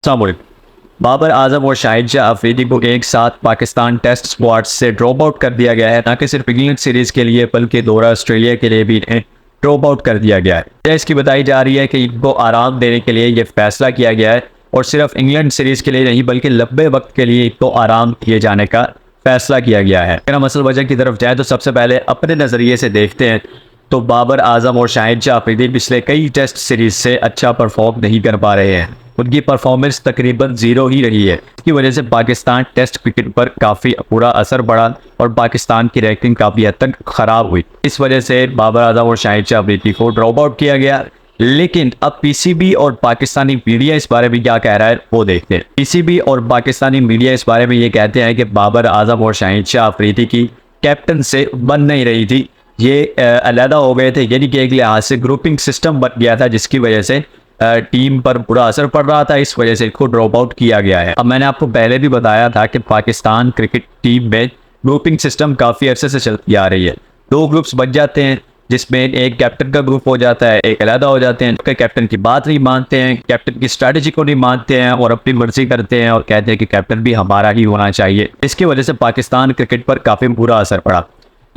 अस्सलामुअलैकुम। बाबर आजम और शाहिद शाह अफरीदी को एक साथ पाकिस्तान टेस्ट स्क्वाड से ड्रॉप आउट कर दिया गया है। न कि सिर्फ इंग्लैंड सीरीज़ के लिए बल्कि दौरा ऑस्ट्रेलिया के लिए भी इन्हें ड्रॉप आउट कर दिया गया है। इसकी बताई जा रही है कि इनको आराम देने के लिए ये फैसला किया गया है और सिर्फ इंग्लैंड सीरीज़ के लिए नहीं बल्कि लंबे वक्त के लिए इनको आराम दिए जाने का फैसला किया गया है। अगर हम असल वजह की तरफ जाए तो सबसे पहले अपने नज़रिए से देखते हैं तो बाबर आजम और शाहिद शाह अफरीदी पिछले कई टेस्ट सीरीज से अच्छा परफॉर्म नहीं कर पा रहे हैं। उनकी परफॉर्मेंस तकरीबन जीरो ही रही है। इसकी वजह से पाकिस्तान टेस्ट क्रिकेट पर काफ़ी बुरा असर पड़ा और पाकिस्तान की रैंकिंग काफ़ी हद तक ख़राब हुई। इस वजह से बाबर आजम और शाहिद शाह अफरीदी को ड्रॉप आउट किया गया। लेकिन अब पीसीबी और पाकिस्तानी मीडिया इस बारे में क्या कह रहा है वो देखते हैं। पीसीबी और पाकिस्तानी मीडिया इस बारे में ये कहते हैं कि बाबर आजम और शाहिद शाह अफरीदी की कैप्टन से बन नहीं रही थी, ये अलहदा हो गए थे, यानी कि एक लिहाज से ग्रुपिंग सिस्टम बन गया था जिसकी वजह से टीम पर बुरा असर पड़ रहा था। इस वजह से इसको ड्रॉप आउट किया गया है। अब मैंने आपको पहले भी बताया था कि पाकिस्तान क्रिकेट टीम में ग्रुपिंग सिस्टम काफ़ी अरसे से चलती आ रही है। दो ग्रुप्स बन जाते हैं जिसमें एक कैप्टन का ग्रुप हो जाता है, एक अलहदा हो जाते हैं। कैप्टन की बात नहीं मानते हैं, कैप्टन की स्ट्रैटेजी को नहीं मानते हैं और अपनी मर्जी करते हैं और कहते हैं कि कैप्टन भी हमारा ही होना चाहिए। इसकी वजह से पाकिस्तान क्रिकेट पर काफ़ी बुरा असर पड़ा।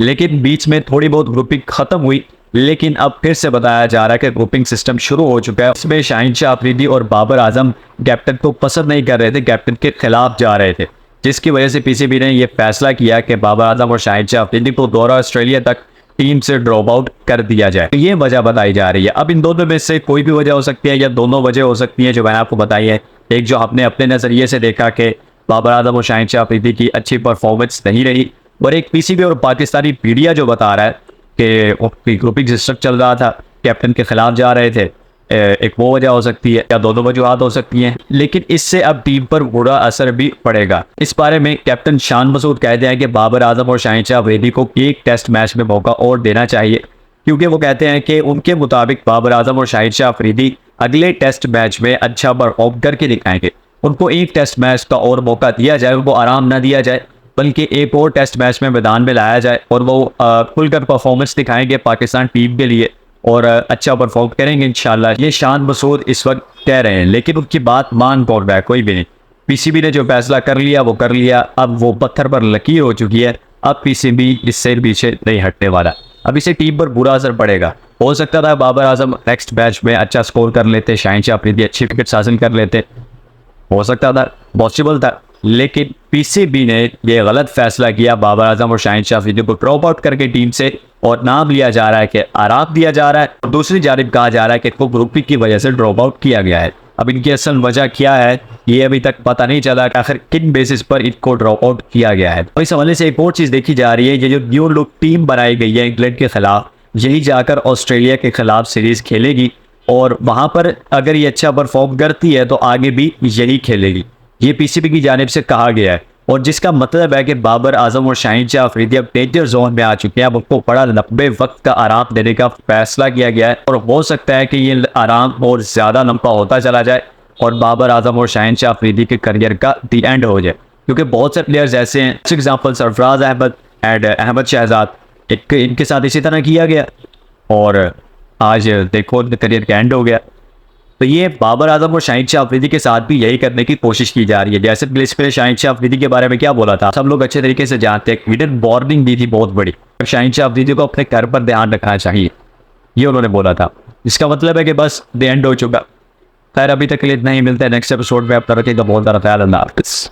लेकिन बीच में थोड़ी बहुत ग्रुपिंग खत्म हुई, लेकिन अब फिर से बताया जा रहा है कि ग्रुपिंग सिस्टम शुरू हो चुका है। इसमें शाहिद शाह अफरीदी और बाबर आजम कैप्टन को पसंद नहीं कर रहे थे, कैप्टन के खिलाफ जा रहे थे, जिसकी वजह से पीसीबी ने यह फैसला किया कि बाबर आजम और शाहिद शाह अफरीदी को दौरा ऑस्ट्रेलिया तक टीम से ड्रॉप आउट कर दिया जाए। तो ये वजह बताई जा रही है। अब इन दोनों में से कोई भी वजह हो सकती है या दोनों वजह हो सकती है जो मैंने आपको बताई है। एक जो आपने अपने नज़रिए से देखा कि बाबर आजम और शाहिद शाह अफरीदी की अच्छी परफॉर्मेंस नहीं रही, और एक पीसीबी और पाकिस्तानी मीडिया जो बता रहा है कि उनकी ग्रुपिंग सिस्टम चल रहा था, कैप्टन के खिलाफ जा रहे थे। एक वो वजह हो सकती है या दोनों वजूहात हो सकती हैं। लेकिन इससे अब टीम पर बुरा असर भी पड़ेगा। इस बारे में कैप्टन शान मसूद कहते हैं कि बाबर आजम और शाहिद शाह अफरीदी को एक टेस्ट मैच में मौका और देना चाहिए, क्योंकि वो कहते हैं कि उनके मुताबिक बाबर आजम और शाहिद शाह अफरीदी अगले टेस्ट मैच में अच्छा परफॉर्म करके दिखाएंगे। उनको एक टेस्ट मैच का और मौका दिया जाए, उनको आराम ना दिया जाए, बल्कि एक और टेस्ट मैच में मैदान में लाया जाए और वो खुलकर परफॉर्मेंस दिखाएंगे पाकिस्तान टीम के लिए और अच्छा परफॉर्म करेंगे इंशाल्लाह। ये शान मसूद इस वक्त कह रहे हैं, लेकिन उनकी बात मान कौन रहा है? कोई भी नहीं। पीसीबी ने जो फैसला कर लिया वो कर लिया। अब वो पत्थर पर लकीर हो चुकी है। अब पीसीबी इससे पीछे नहीं हटने वाला। अब इसे टीम पर बुरा असर पड़ेगा। हो सकता था बाबर आजम नेक्स्ट मैच में अच्छा स्कोर कर लेते, शाहिद शाह अफरीदी अच्छी विकेट हासिल कर लेते, हो सकता था, पॉसिबल था। लेकिन पीसीबी ने यह गलत फैसला किया, बाबर आजम और शाहिद शाह अफरीदी को ड्रॉप आउट करके टीम से, और नाम लिया जा रहा है कि आराम दिया जा रहा है, और दूसरी जानिब कहा जा रहा है कि इनको ग्रुपिंग की वजह से ड्रॉप आउट किया गया है। अब इनकी असल वजह क्या है ये अभी तक पता नहीं चला कि आखिर किन बेसिस पर इनको ड्रॉप आउट किया गया है। तो इस हवाले से एक और चीज़ देखी जा रही है, ये जो न्यू लुक टीम बनाई गई है इंग्लैंड के खिलाफ, यही जाकर ऑस्ट्रेलिया के खिलाफ सीरीज़ खेलेगी और वहाँ पर अगर ये अच्छा परफॉर्म करती है तो आगे भी यही खेलेगी। ये पीसीबी की जानिब से कहा गया है, और जिसका मतलब है कि बाबर आजम और शाहिद शाह अफरीदी अब डेंजर जोन में आ चुके हैं। अब उनको बड़ा लंबे वक्त का आराम देने का फैसला किया गया है, और हो सकता है कि ये आराम और ज़्यादा लंबा होता चला जाए और बाबर आजम और शाहिद शाह अफरीदी के करियर का दी एंड हो जाए। क्योंकि बहुत से प्लेयर्स ऐसे हैं, for example Sarfaraz Ahmed and Ahmed Shahzad, इनके साथ इसी तरह किया गया और आज देखो उनके करियर का एंड हो गया। तो ये बाबर आजम और शाहिद शाह अफरीदी के साथ भी यही करने की कोशिश की जा रही है। जैसे पुलिस ने शाहिद शाह अफरीदी के बारे में क्या बोला था, सब लोग अच्छे तरीके से जानते हैं। हिडन वार्निंग दी थी बहुत बड़ी, शाहिद शाह अफरीदी को अपने घर पर ध्यान रखना चाहिए, ये उन्होंने बोला था। इसका मतलब है कि बस द एंड हो चुका। खैर अभी तक के लिए इतना ही, मिलता है नेक्स्ट एपिसोड में। आप तरह का बहुत ज़्यादा ख्याल। अल्लाह हाफिज़।